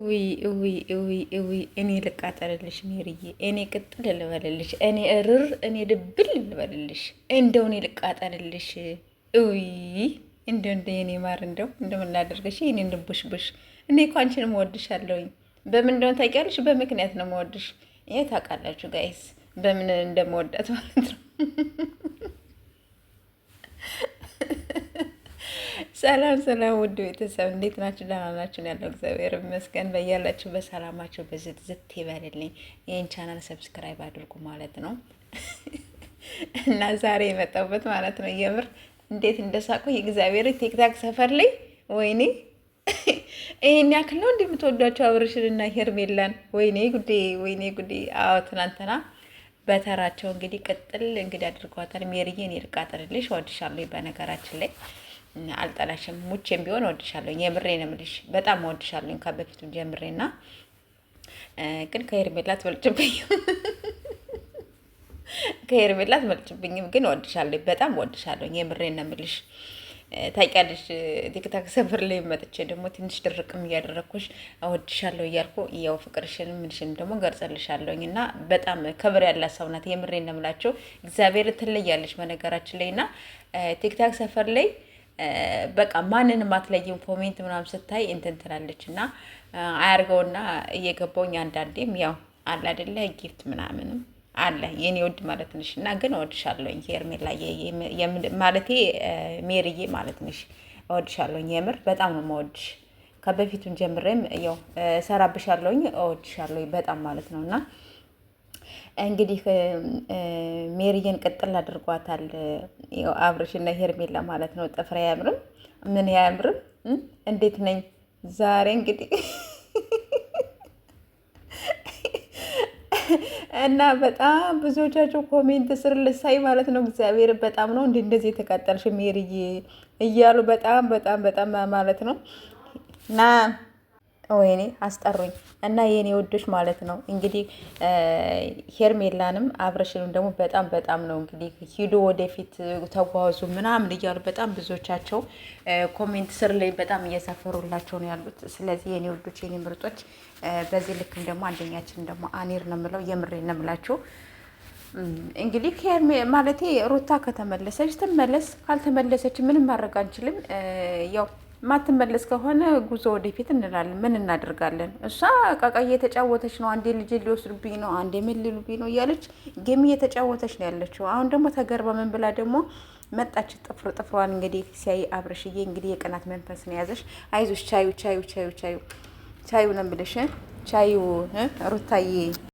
ውይ ውይ ውይ ውይ እኔ ልቃጠልልሽ ሜሪዬ፣ እኔ ቅጥል ልበልልሽ፣ እኔ እርር፣ እኔ ድብል ልበልልሽ፣ እንደው እኔ ልቃጠልልሽ። ውይ እንደ የኔ ማር እንደምን ላደርግሽ የኔ እንድቡሽቡሽ። እኔ እኮ አንቺን እወድሻለሁኝ። በምን እንደሆነ ታውቂያለሽ? በምክንያት ነው የምወድሽ። ይሄ ታውቃላችሁ ጋይስ፣ በምን እንደምወዳት ማለት ነው። ሰላም ሰላም፣ ውድ ቤተሰብ እንዴት ናችሁ? ደህና ናችሁ? ያለው እግዚአብሔር ይመስገን። በያላችሁ በሰላማችሁ በዝት ዝት ይበልልኝ። ይህን ቻናል ሰብስክራይብ አድርጉ ማለት ነው። እና ዛሬ የመጣሁበት ማለት ነው የምር እንዴት እንደሳቁ የእግዚአብሔር ቲክታክ ሰፈር ላይ ወይኔ ይሄን ያክል ነው እንደምትወዷቸው አብርሽንና ሄርሜላን። ወይኔ ጉዴ፣ ወይኔ ጉዴ። አዎ ትናንትና በተራቸው እንግዲህ ቅጥል እንግዲህ አድርጓታል። ሜሪዬ እኔ ልቃጠልልሽ፣ እወድሻለሁ። በነገራችን ላይ አልጠላሽም፣ ሙቼም ቢሆን እወድሻለሁ። የምሬ ነው የምልሽ፣ በጣም እወድሻለሁ ከበፊቱ ጀምሬና ግን ከሄርሜላ አትበልጭብኝም፣ ከሄርሜላ አትበልጭብኝም፣ ግን እወድሻለሁ፣ በጣም እወድሻለሁ። የምሬ ነው የምልሽ። ታውቂያለሽ ቲክታክ ሰፈር ላይ መጥቼ ደግሞ ትንሽ ድርቅም እያደረግኩሽ እወድሻለሁ እያልኩ ያው ፍቅርሽን ምንሽን ደግሞ ገልጸልሻለሁኝ እና በጣም ክብር ያላት ሰው ናት። የምሬን ነው የምላቸው። እግዚአብሔር ትለያለች በነገራችን ላይ እና ቲክታክ ሰፈር ላይ በቃ ማንንም አትለይም። ኮሜንት ምናምን ስታይ እንትን ትላለች እና አያርገውና እየገባውኝ አንዳንዴም ያው አለ አይደለ ጊፍት ምናምንም አለ የኔ ውድ ማለት ነሽ እና ግን እወድሻለሁኝ ሄርሜላ ማለቴ ሜሪዬ ማለት ነሽ። እወድሻለሁኝ የምር በጣም ነው የምወድሽ። ከበፊቱን ጀምሬም ያው ሰራብሻለሁኝ፣ እወድሻለሁኝ በጣም ማለት ነው እና እንግዲህ ሜሪዬን ቅጥል አድርጓታል አብርሽና ሄርሜላ ማለት ነው። ጥፍሬ አያምርም፣ ምን አያምርም፣ እንዴት ነኝ ዛሬ እንግዲህ እና በጣም ብዙዎቻቸው ኮሜንት ስር ልሳይ ማለት ነው እግዚአብሔር በጣም ነው እንደዚህ የተቃጠልሽ ሜሪዬ እያሉ በጣም በጣም በጣም ማለት ነው እና ወይኔ አስጠሩኝ እና የኔ ውዶች ማለት ነው እንግዲህ ሄርሜላንም አብርሽንም ደግሞ በጣም በጣም ነው እንግዲህ ሂዶ ወደፊት ተጓዙ ምናምን እያሉ በጣም ብዙዎቻቸው ኮሜንት ስር ላይ በጣም እየሰፈሩላቸው ነው ያሉት። ስለዚህ የኔ ውዶች የኔ ምርጦች በዚህ ልክም ደግሞ አንደኛችን ደግሞ አኔር ነው የምለው የምሬን ነው የምላችሁ። እንግዲህ ማለቴ ሩታ ከተመለሰች ትመለስ፣ ካልተመለሰች ምንም ማድረግ አንችልም። ያው ማትመለስ ከሆነ ጉዞ ወደፊት እንላለን። ምን እናደርጋለን? እሷ ቃቃ እየተጫወተች ነው። አንዴ ልጅ ሊወስዱብኝ ነው፣ አንዴ ምን ሊሉብኝ ነው እያለች ጌም እየተጫወተች ነው ያለችው። አሁን ደግሞ ተገርባ ምን ብላ ደግሞ መጣች። ጥፍሯን እንግዲህ ሲያይ አብርሽዬ እንግዲህ የቅናት መንፈስ ነው ያዘሽ። አይዞሽ ቻዩ ቻዩ ቻዩ ቻዩ ቻዩ ነው ብለሽ ቻዩ ሩታዬ